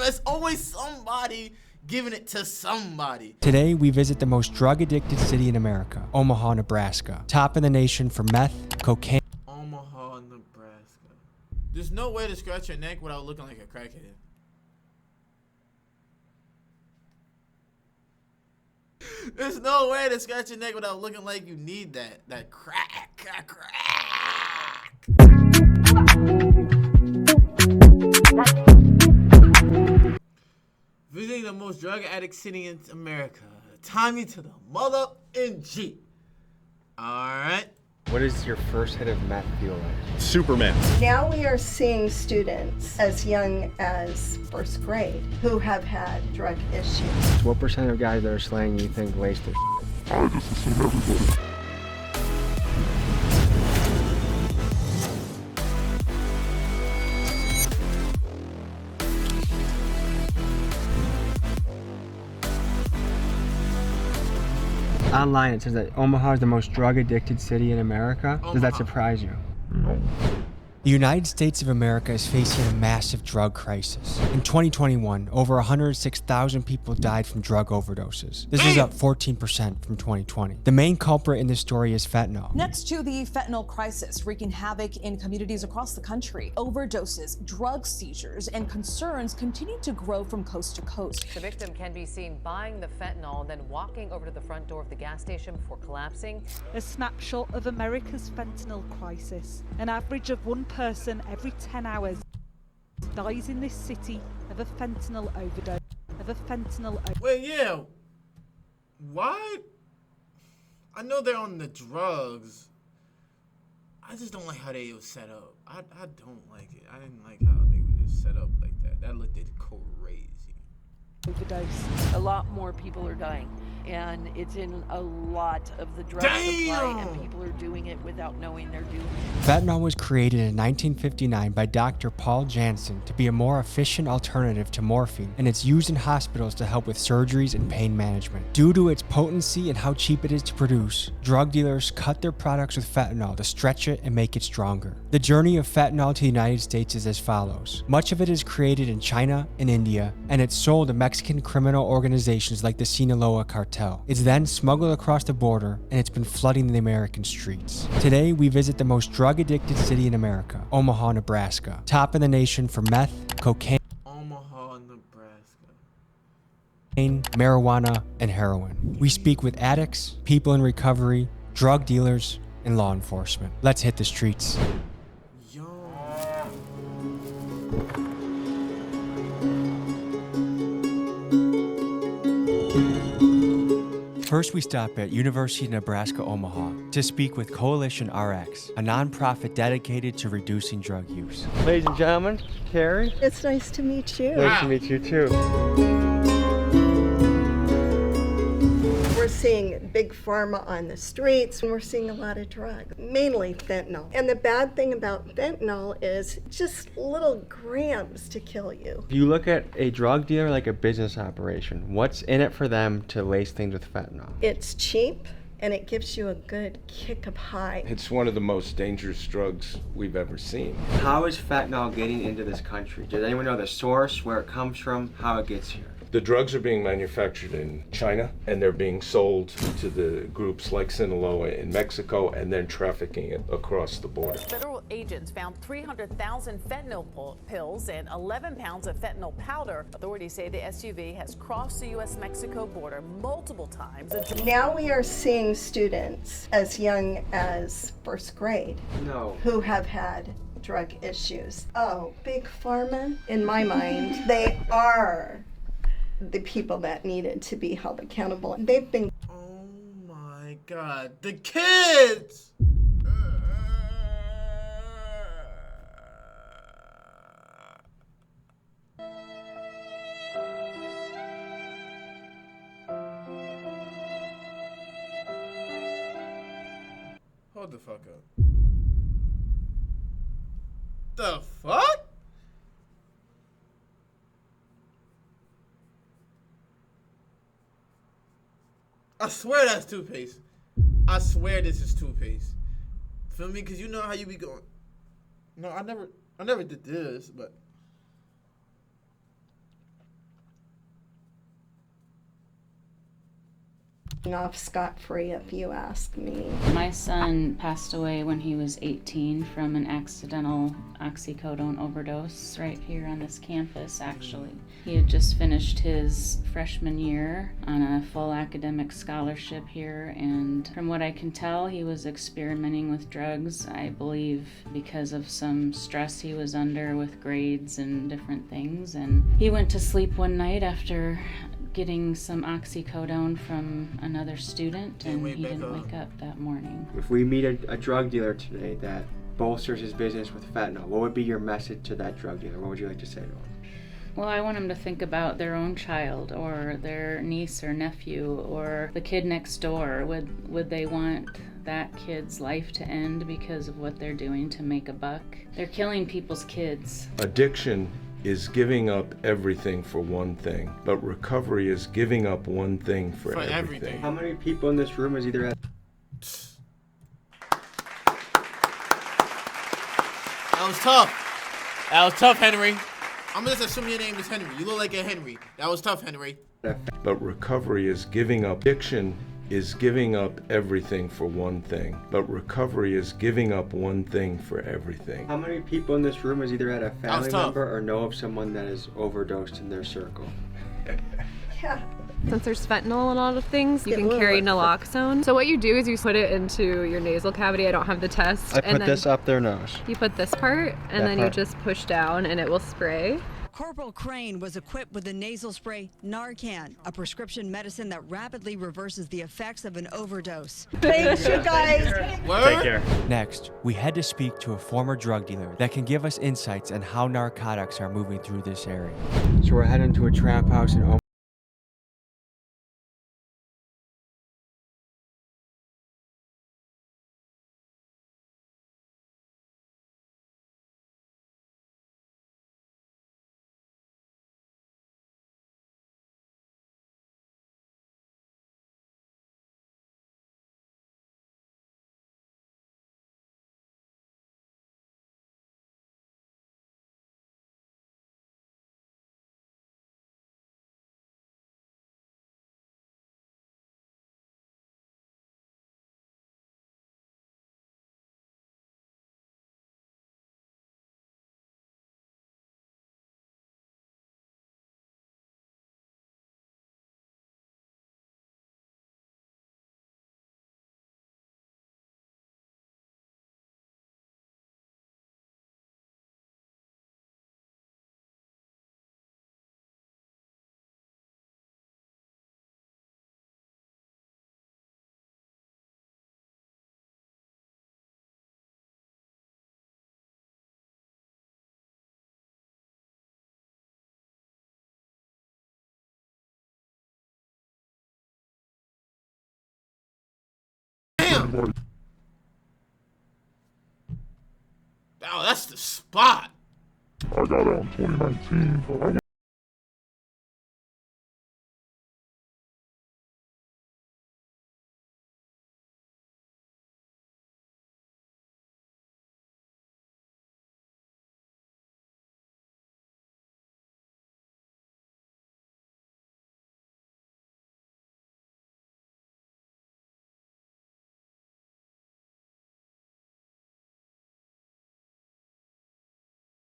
time. It's always somebody giving it to somebody. Today, we visit the most drug-addicted city in America, Omaha, Nebraska. Top in the nation for meth, cocaine. Omaha, Nebraska. There's no way to scratch your neck without looking like a crackhead. There's no way to scratch your neck without looking like you need that crack. Visiting the most drug addict city in America. Tie me to the mother in Jeep. Alright. What does your first hit of meth feel like? Superman. Now we are seeing students as young as first grade who have had drug issues. So what percent of guys that are slaying you think waste their I just assume everybody. Online, it says that Omaha is the most drug-addicted city in America. Does that Omaha. surprise you? No. The United States of America is facing a massive drug crisis. In 2021, over 106,000 people died from drug overdoses. This is up 14% from 2020. The main culprit in this story is fentanyl. Next to the fentanyl crisis wreaking havoc in communities across the country, overdoses, drug seizures, and concerns continue to grow from coast to coast. The victim can be seen buying the fentanyl and then walking over to the front door of the gas station before collapsing. A snapshot of America's fentanyl crisis. An average of one person every 10 hours dies in this city of a fentanyl overdose. Wait, yeah. Why? I know they're on the drugs. I just don't like how they was set up. I don't like it. I didn't like how they were just set up like that. That looked crazy. Overdose. A lot more people are dying, and it's in a lot of the drug supply, and people are doing it without knowing they're doing it. Fentanyl was created in 1959 by Dr. Paul Jansen to be a more efficient alternative to morphine, and it's used in hospitals to help with surgeries and pain management. Due to its potency and how cheap it is to produce, drug dealers cut their products with fentanyl to stretch it and make it stronger. The journey of fentanyl to the United States is as follows. Much of it is created in China and India, and it's sold to Mexican criminal organizations like the Sinaloa cartel. It's then smuggled across the border, and it's been flooding the American streets. Today, we visit the most drug-addicted city in America, Omaha, Nebraska. Top in the nation for meth, cocaine, Omaha, Nebraska. marijuana, and heroin. We speak with addicts, people in recovery, drug dealers, and law enforcement. Let's hit the streets. Yo. First, we stop at University of Nebraska, Omaha to speak with Coalition RX, a nonprofit dedicated to reducing drug use. Ladies and gentlemen, Carrie. It's nice to meet you. Nice to meet you too. We're seeing big pharma on the streets, and we're seeing a lot of drugs, mainly fentanyl. And the bad thing about fentanyl is just little grams to kill you. If you look at a drug dealer like a business operation, what's in it for them to lace things with fentanyl? It's cheap, and it gives you a good kick of high. It's one of the most dangerous drugs we've ever seen. How is fentanyl getting into this country? Does anyone know the source, where it comes from, how it gets here? The drugs are being manufactured in China, and they're being sold to the groups like Sinaloa in Mexico, and then trafficking it across the border. Federal agents found 300,000 fentanyl pills and 11 pounds of fentanyl powder. Authorities say the SUV has crossed the U.S.-Mexico border multiple times. Now we are seeing students as young as first grade who have had drug issues. Oh, big pharma, in my mind, they are the people that needed to be held accountable. They've been. Oh my God, the kids! Hold the fuck up. The fuck? I swear that's toothpaste. I swear this is toothpaste. Feel me? Cause you know how you be going. No, I never did this, but off scot-free if you ask me. My son passed away when he was 18 from an accidental oxycodone overdose right here on this campus, actually. He had just finished his freshman year on a full academic scholarship here, and from what I can tell, he was experimenting with drugs, I believe because of some stress he was under with grades and different things. And he went to sleep one night after getting some oxycodone from another student, and he didn't wake up that morning. If we meet a drug dealer today that bolsters his business with fentanyl, what would be your message to that drug dealer? What would you like to say to him? Well, I want them to think about their own child or their niece or nephew or the kid next door. Would they want that kid's life to end because of what they're doing to make a buck? They're killing people's kids. Addiction is giving up everything for one thing, but recovery is giving up one thing for everything. How many people in this room is either at... That was tough. That was tough, Henry. I'm gonna just assume your name is Henry. You look like a Henry. That was tough, Henry. But recovery is giving up. Addiction is giving up everything for one thing, but recovery is giving up one thing for everything. How many people in this room is either at a family member or know of someone that is overdosed in their circle? Yeah. Since there's fentanyl in a lot of things, you can carry naloxone. So what you do is you put it into your nasal cavity. I don't have the test. I put this up their nose. You put this part, and then you just push down, and it will spray. Corporal Crane was equipped with the nasal spray Narcan, a prescription medicine that rapidly reverses the effects of an overdose. Thanks, you guys. Take care. Next, we head to speak to a former drug dealer that can give us insights on how narcotics are moving through this area. So we're heading to a trap house in Omaha. Oh, that's the spot. I got out in 2019, but I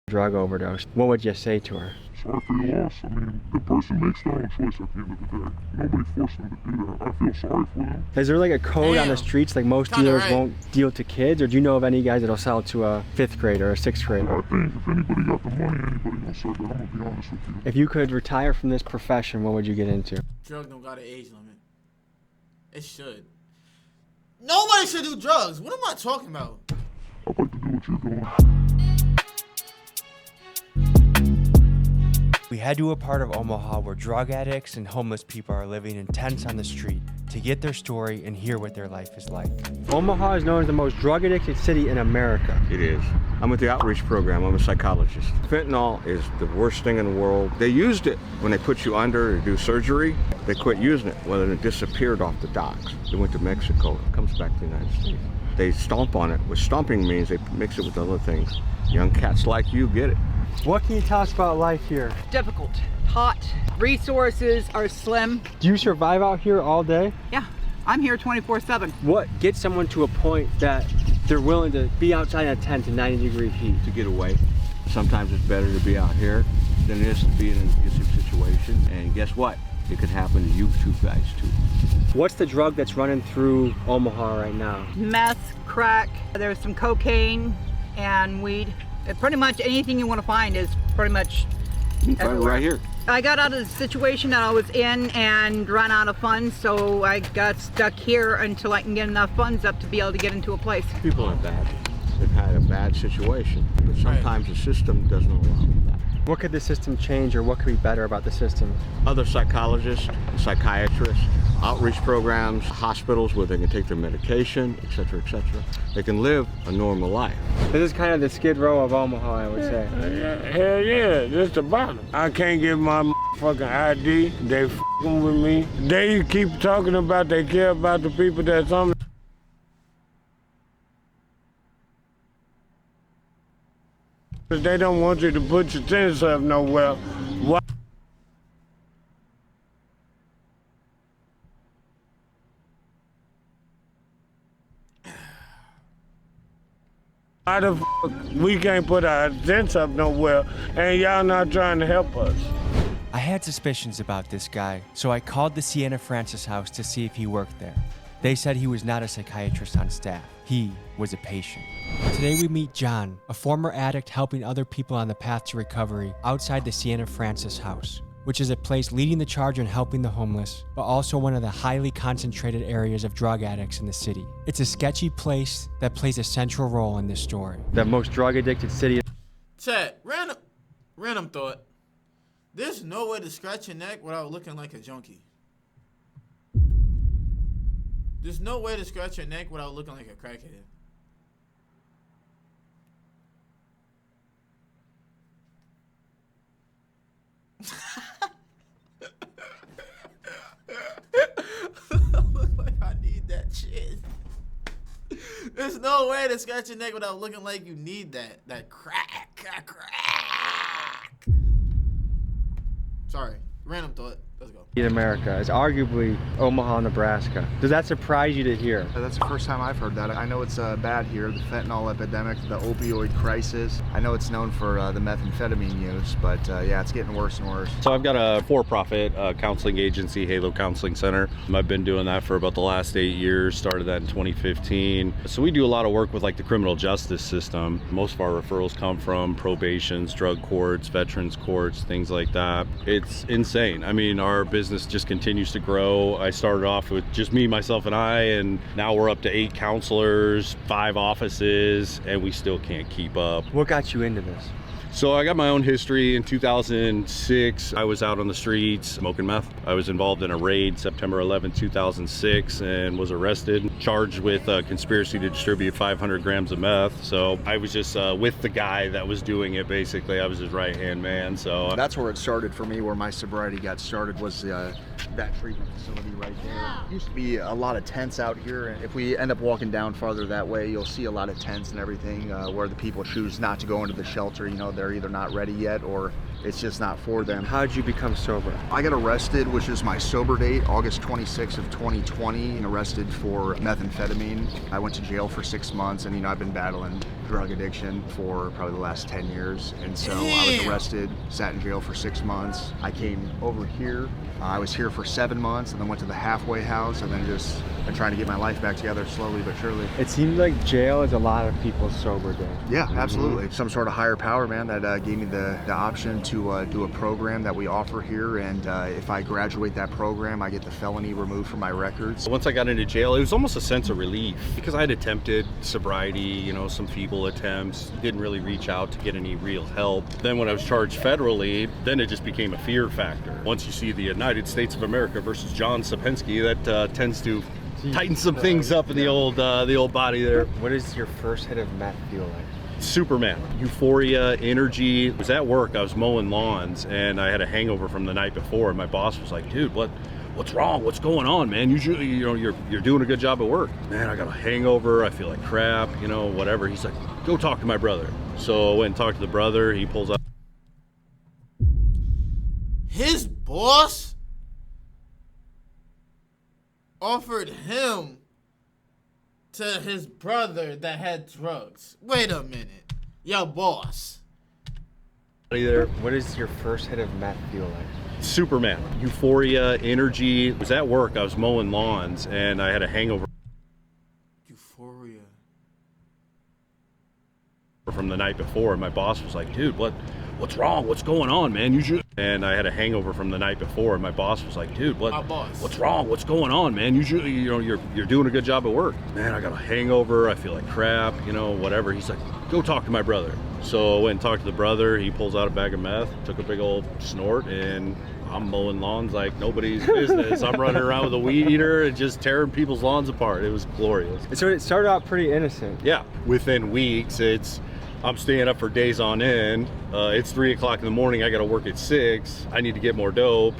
Drug overdose. What would you say to her? sorry for your loss. I mean, the person makes their own choice at the end of the day. Nobody forced them to do that. I feel sorry for them. Is there like a code on the streets, like most dealers won't deal to kids, or do you know of any guys that'll sell to a 5th grader or a 6th grader? I think if anybody got the money, anybody gonna serve it. I'm gonna be honest with you. If you could retire from this profession, what would you get into? Drug don't got an age limit. It should. Nobody should do drugs. What am I talking about? I'd like to do what you're doing. We head to a part of Omaha where drug addicts and homeless people are living in tents on the street to get their story and hear what their life is like. Omaha is known as the most drug addicted city in America. It is. I'm with the outreach program. I'm a psychologist. Fentanyl is the worst thing in the world. They used it when they put you under to do surgery. They quit using it. Well, then it disappeared off the docks. It went to Mexico. It comes back to the United States. They stomp on it. What stomping means, they mix it with other things. Young cats like you get it. What can you tell us about life here? Difficult, hot, resources are slim. Do you survive out here all day? Yeah, I'm here 24/7. What gets someone to a point that they're willing to be outside in a tent in 90-degree heat? To get away. Sometimes it's better to be out here than it is to be in an abusive situation. And guess what? It could happen to you two guys too. What's the drug that's running through Omaha right now? Meth, crack, there's some cocaine and weed. Pretty much anything you want to find is pretty much everywhere. Right here. I got out of the situation that I was in and ran out of funds, so I got stuck here until I can get enough funds up to be able to get into a place. People are bad. They've had a bad situation, but sometimes the system doesn't allow that. What could the system change, or what could be better about the system? Other psychologists, psychiatrists, outreach programs, hospitals where they can take their medication, etc., etc. They can live a normal life. This is kind of the Skid Row of Omaha, I would say. Hell yeah, this the bottom. I can't get my fucking ID. They f***ing with me. They keep talking about they care about the people that's on. They don't want you to put your things up nowhere. Why? Why the f we can't put our tents up nowhere and y'all not trying to help us? I had suspicions about this guy, so I called the Sienna Francis house to see if he worked there. They said he was not a psychiatrist on staff. He was a patient. Today we meet John, a former addict helping other people on the path to recovery outside the Sienna Francis house, which is a place leading the charge in helping the homeless, but also one of the highly concentrated areas of drug addicts in the city. It's a sketchy place that plays a central role in this story. The most drug-addicted city. Chat, random thought. There's no way to scratch your neck without looking like a junkie. There's no way to scratch your neck without looking like a crackhead. Look like I need that shit. There's no way to scratch your neck without looking like you need that crack. Sorry, random thought. Let's go. In America is arguably Omaha, Nebraska. Does that surprise you to hear? That's the first time I've heard that. I know it's bad here, the fentanyl epidemic, the opioid crisis. I know it's known for the methamphetamine use, but yeah, it's getting worse and worse. So I've got a for-profit counseling agency, Halo Counseling Center. I've been doing that for about the last 8 years, started that in 2015. So we do a lot of work with like the criminal justice system. Most of our referrals come from probations, drug courts, veterans courts, things like that. It's insane. I mean, our business just continues to grow. I started off with just me, myself, and I, and now we're up to 8 counselors, 5 offices, and we still can't keep up. What got you into this? So I got my own history. In 2006, I was out on the streets smoking meth. I was involved in a raid September 11, 2006, and was arrested, charged with conspiracy to distribute 500 grams of meth. So I was just with the guy that was doing it, basically. I was his right-hand man, so. That's where it started for me, where my sobriety got started, was that treatment facility right there. Used to be a lot of tents out here. If we end up walking down farther that way, you'll see a lot of tents and everything where the people choose not to go into the shelter. You know, they're either not ready yet or it's just not for them. How did you become sober? I got arrested, which is my sober date, August 26th of 2020, and arrested for methamphetamine. I went to jail for 6 months, and I've been battling drug addiction for probably the last 10 years. And so I was arrested, sat in jail for 6 months. I came over here. I was here for 7 months, and then went to the halfway house, and then just been trying to get my life back together slowly but surely. It seems like jail is a lot of people's sober day. Yeah, absolutely. Some sort of higher power, man, that gave me the option to do a program that we offer here, and if I graduate that program, I get the felony removed from my records. Once I got into jail, it was almost a sense of relief because I had attempted sobriety, some feeble attempts, didn't really reach out to get any real help. Then when I was charged federally, then it just became a fear factor. Once you see the United States of America versus John Sapensky, that tends to tighten some things up in the old body there. What does your first hit of meth feel like? Superman, euphoria, energy. I was at work, I was mowing lawns, and I had a hangover from the night before, and my boss was like, dude, what's wrong? What's going on, man? Usually, you're doing a good job at work. Man, I got a hangover, I feel like crap, whatever. He's like, go talk to my brother. So I went and talked to the brother. He pulls up. His boss? offered him to his brother that had drugs. Wait a minute. Yo, boss. What does your first hit of meth feel like? Superman, euphoria, energy. I was at work, I was mowing lawns, and I had a hangover. Euphoria. From the night before, and my boss was like, dude, what's wrong? What's going on, man? And I had a hangover from the night before, and my boss was like, dude, what's wrong? What's going on, man? Usually, you're doing a good job at work. Man, I got a hangover, I feel like crap, whatever. He's like, go talk to my brother. So I went and talked to the brother. He pulls out a bag of meth, took a big old snort, and I'm mowing lawns like nobody's business. I'm running around with a weed eater and just tearing people's lawns apart. It was glorious. So it started out pretty innocent. Yeah, within weeks, I'm staying up for days on end. It's 3 o'clock in the morning. I got to work at 6. I need to get more dope.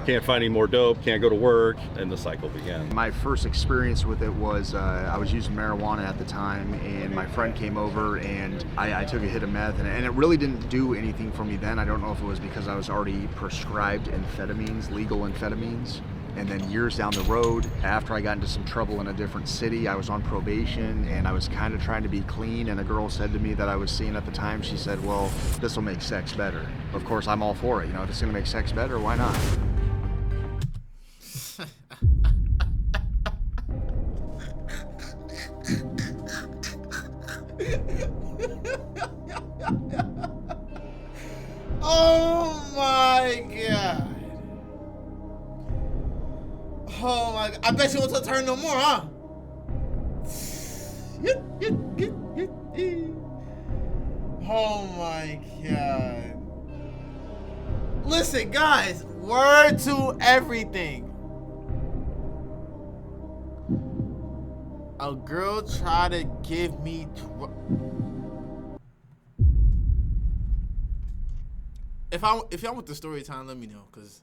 Can't find any more dope. Can't go to work. And the cycle began. My first experience with it was I was using marijuana at the time, and my friend came over, and I took a hit of meth, and it really didn't do anything for me then. I don't know if it was because I was already prescribed amphetamines, legal amphetamines. And then years down the road, after I got into some trouble in a different city, I was on probation and I was kind of trying to be clean, and a girl said to me that I was seeing at the time, she said, well, this will make sex better. Of course, I'm all for it. If it's gonna make sex better, why not? Oh my God. Oh my God. I bet you won't turn no more, huh? Oh my God. Listen, guys, word to everything. A girl tried to give me If y'all want the story time, let me know, cause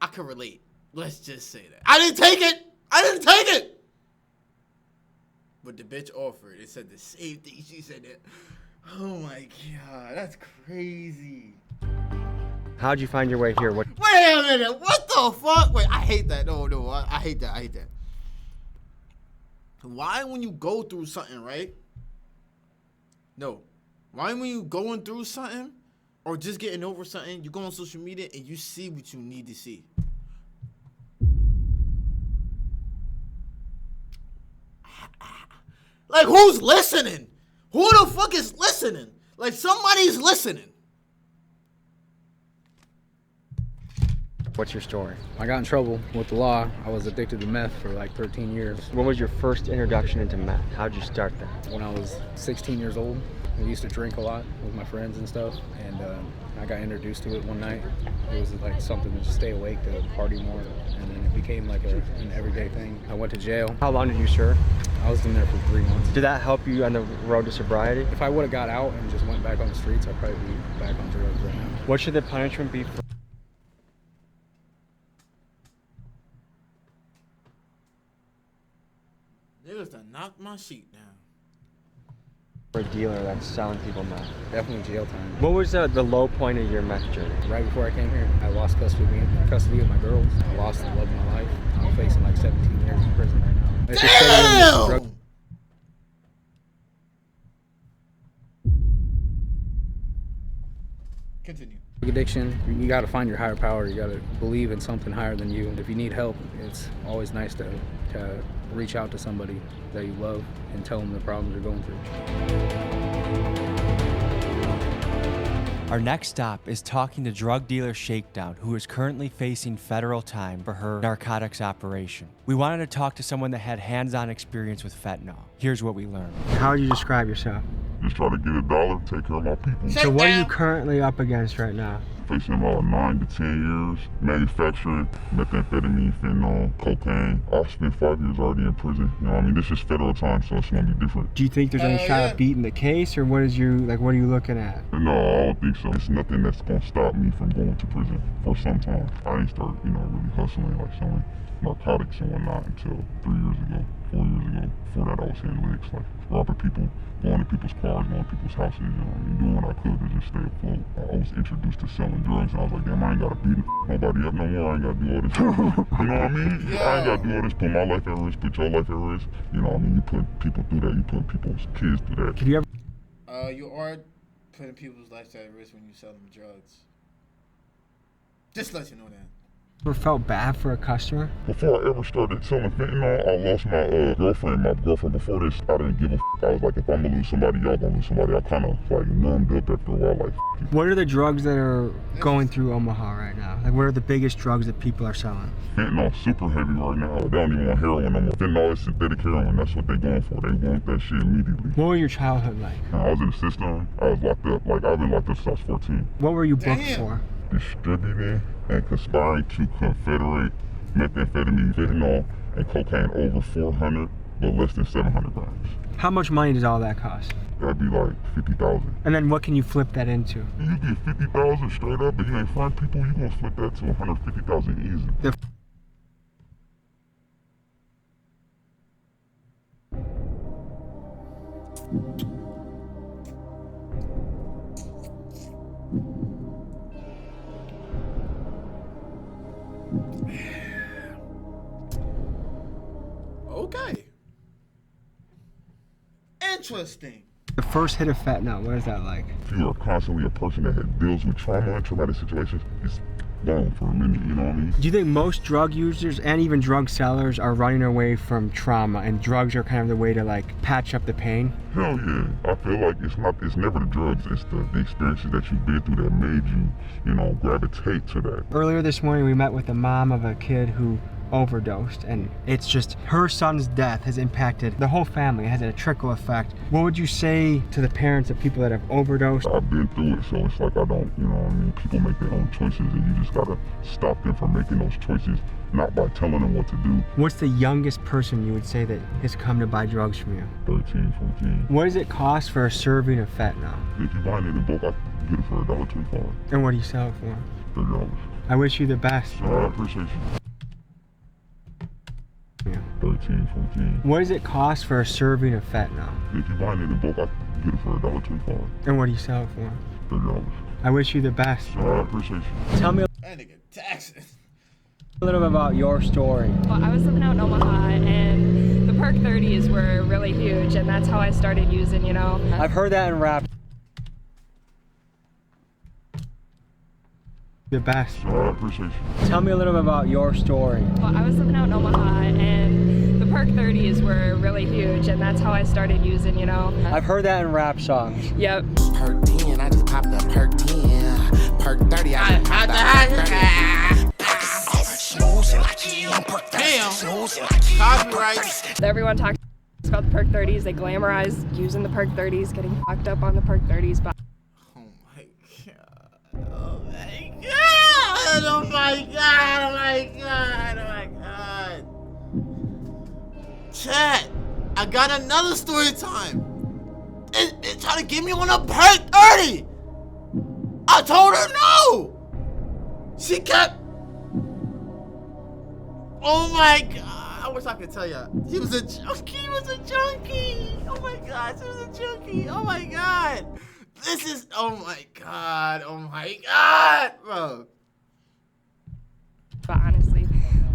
I can relate. Let's just say that. I didn't take it! But the bitch offered. It said the same thing she said it. Oh my God, that's crazy. How'd you find your way here? Wait a minute, what the fuck? Wait, I hate that. No, I hate that. Why when you go through something, right? No. Why when you going through something or just getting over something, you go on social media and you see what you need to see? Like, who's listening? Who the fuck is listening? Like, somebody's listening. What's your story? I got in trouble with the law. I was addicted to meth for like 13 years. When was your first introduction into meth? How'd you start that? When I was 16 years old. I used to drink a lot with my friends and stuff, and I got introduced to it one night. It was like something to just stay awake, to party more, and then it became like an everyday thing. I went to jail. How long did you serve? I was in there for 3 months. Did that help you on the road to sobriety? If I would have got out and just went back on the streets, I'd probably be back on drugs right now. What should the punishment be for? Niggas done knocked my sheet down. For a dealer that's selling people meth? Definitely jail time. What was the low point of your meth journey? Right before I came here, I lost custody of my girls. I lost the love of my life. I'm facing like 17 years in prison right now. It's Damn! Continue. Addiction, you got to find your higher power. You got to believe in something higher than you. If you need help, it's always nice to reach out to somebody that you love and tell them the problems you're going through. Our next stop is talking to drug dealer Shakedown, who is currently facing federal time for her narcotics operation. We wanted to talk to someone that had hands-on experience with fentanyl. Here's what we learned. How would you describe yourself? Just try to get $1, take care of my people. So what are you currently up against right now? Facing about 9 to 10 years, manufacturing methamphetamine, fentanyl, cocaine. I've spent 5 years already in prison. This is federal time, so it's gonna be different. Do you think there's any shot of beating the case, or what are you looking at? No, I don't think so. It's nothing that's gonna stop me from going to prison for some time. I didn't start, really hustling, like selling narcotics and whatnot until 3 years ago. 4 years ago. Before that, I was hitting licks, like robbing people, going to people's cars, going to people's houses, you know what I mean, doing what I could to just stay afloat. I was introduced to selling drugs, and I was like, damn, I ain't gotta beat nobody up no more. I ain't gotta do all this. You know what I mean? Yeah. I ain't gotta do all this, put my life at risk, put your life at risk. You know what I mean? You put people through that, you put people's kids through that. Have you ever? You are putting people's lives at risk when you sell them drugs. Just to let you know that. Ever felt bad for a customer? Before I ever started selling fentanyl, I lost my girlfriend. My girlfriend before this, I didn't give a f***. I was like, if I'm gonna lose somebody, y'all gonna lose somebody. I kind of like numbed up after a while, like f*** it. What are the drugs that are going through Omaha right now? Like, what are the biggest drugs that people are selling? Fentanyl super heavy right now. They don't even want heroin no more. Fentanyl is synthetic heroin. That's what they're going for. They want that shit immediately. What was your childhood like? I was in the system. I was locked up. Like, I've been locked up since I was 14. What were you booked for? Distributing and conspiring to confederate methamphetamine, fentanyl, and cocaine over 400 but less than 700 grams. How much money does all that cost? That'd be like 50,000. And then what can you flip that into? You get 50,000 straight up, but you ain't find people, you gonna flip that to 150,000 easy. Okay. Interesting. The first hit of fentanyl, what is that like? If you are constantly a person that deals with trauma and traumatic situations, it's gone for a minute, you know what I mean? Do you think most drug users and even drug sellers are running away from trauma and drugs are kind of the way to like patch up the pain? Hell yeah. I feel like it's never the drugs, it's the experiences that you've been through that made you, you know, gravitate to that. Earlier this morning we met with the mom of a kid who overdosed, and it's just her son's death has impacted the whole family. It has a trickle effect. What would you say to the parents of people that have overdosed? I've been through it, so it's like I don't, you know what I mean? People make their own choices, and you just gotta stop them from making those choices, not by telling them what to do. What's the youngest person you would say that has come to buy drugs from you? 13, 14. What does it cost for a serving of fentanyl? If you buy it in bulk, I can get it for $1.25. And what do you sell it for? $30. I wish you the best. I appreciate you. 13, 14. What does it cost for a serving of fentanyl? If you buy it in bulk, I can get it for $1.25. And what do you sell it for? $30. I wish you the best. I appreciate you. Tell me That nigga taxes. a little bit about your story. Well, I was living out in Omaha, and the perk 30s were really huge, and that's how I started using, you know. I've heard that in rap. The best. I appreciate you. Tell me a little bit about your story. Well, I was living out in Omaha, and the perk 30s were really huge, and that's how I started using, you know. I've heard that in rap songs. Yep. Perk 10, I just popped the perk 10. Perk 30, I just popped the Damn. Copyright. Everyone talks about the perk 30s. They glamorize using the perk 30s, getting fucked up on the perk 30s. But Oh my god, oh my god, oh my god. Chat, I got another story time. It tried to get me on a perk 30. I told her no. She kept. Oh my god, I wish I could tell you. He was a junkie. Oh my god, she was a junkie. Oh my god. This is, oh my god, bro. But honestly,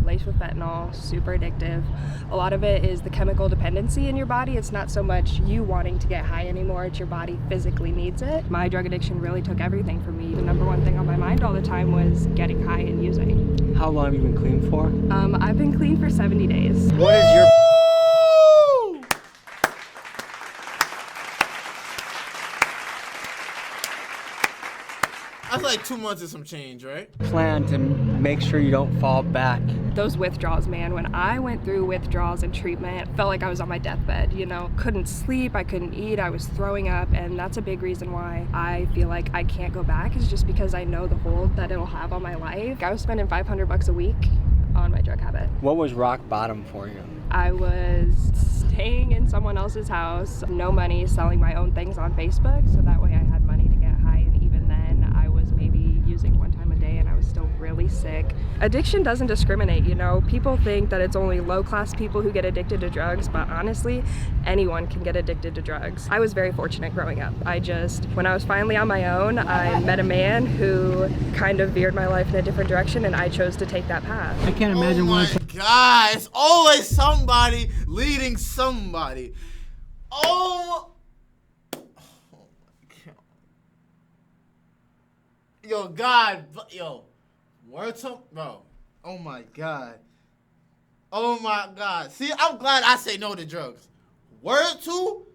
laced with fentanyl, super addictive. A lot of it is the chemical dependency in your body. It's not so much you wanting to get high anymore, it's your body physically needs it. My drug addiction really took everything from me. The number one thing on my mind all the time was getting high and using. How long have you been clean for? I've been clean for 70 days. What is your That's like 2 months and some change, right? plan to make sure you don't fall back? Those withdrawals, man, when I went through withdrawals and treatment, it felt like I was on my deathbed, you know? Couldn't sleep, I couldn't eat, I was throwing up, and that's a big reason why I feel like I can't go back, is just because I know the hold that it'll have on my life. I was spending $500 a week on my drug habit. What was rock bottom for you? I was staying in someone else's house, no money, selling my own things on Facebook, so that way I had money to get high, and even then I was maybe using one time a day and I was still really sick. Addiction doesn't discriminate, you know. People think that it's only low-class people who get addicted to drugs, but honestly, anyone can get addicted to drugs. I was very fortunate growing up. When I was finally on my own, I met a man who kind of veered my life in a different direction, and I chose to take that path. I can't imagine what. Oh my God, it's always somebody leading somebody. Oh my God. Yo, God, yo, word to, bro. Oh my God. Oh my God. See, I'm glad I say no to drugs. Word to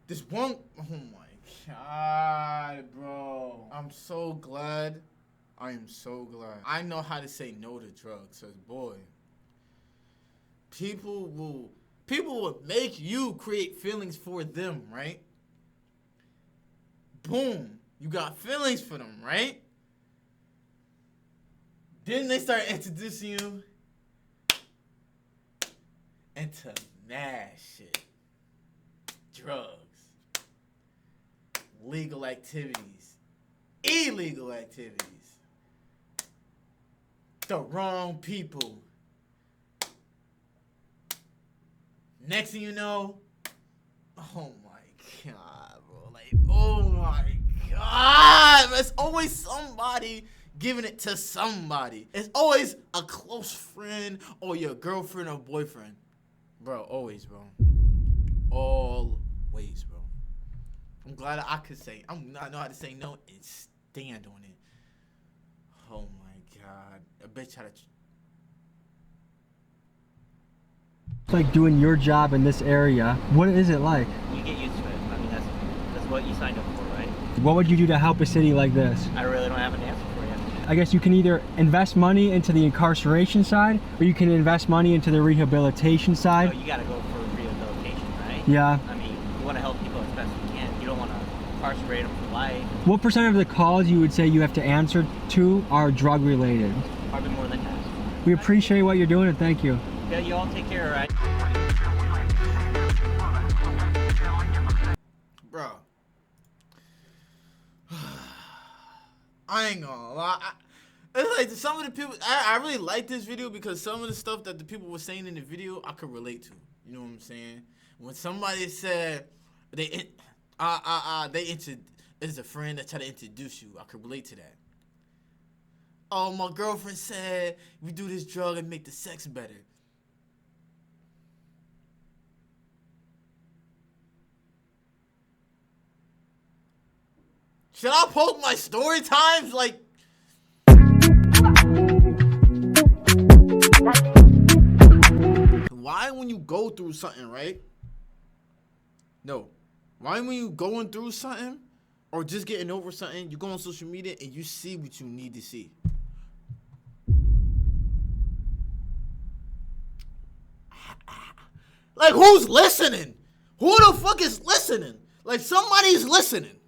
this one. Oh my God, bro. I'm so glad. I am so glad. I know how to say no to drugs, cause boy, people will make you create feelings for them, right? Boom. You got feelings for them, right? Then they start introducing you into mad shit. Drugs. Legal activities. Illegal activities. The wrong people. Next thing you know, oh my God, bro. Like, oh my God. There's always somebody giving it to somebody. It's always a close friend or your girlfriend or boyfriend. Bro, always, bro. Always, bro. I'm glad I could say, I know how to say no and stand on it. Oh my God. A bitch had a... It's like doing your job in this area. What is it like? You get used to it. I mean, that's what you signed up for, right? What would you do to help a city like this? I really don't have an answer for you. I guess you can either invest money into the incarceration side, or you can invest money into the rehabilitation side. So you gotta go for rehabilitation, right? Yeah. I mean, you want to help people as best you can. You don't want to incarcerate them for life. What percent of the calls you would say you have to answer to are drug related? Probably more than half. We appreciate what you're doing and thank you. Yeah, you all take care, all right? Bro. I ain't gonna lie. It's like some of the people, I really like this video because some of the stuff that the people were saying in the video, I could relate to. You know what I'm saying? When somebody said it's a friend that tried to introduce you, I could relate to that. Oh, my girlfriend said we do this drug and make the sex better. Should I post my story times? Like, why when you go through something, right? No. Why when you going through something or just getting over something, you go on social media and you see what you need to see. Like, who's listening? Who the fuck is listening? Like, somebody's listening.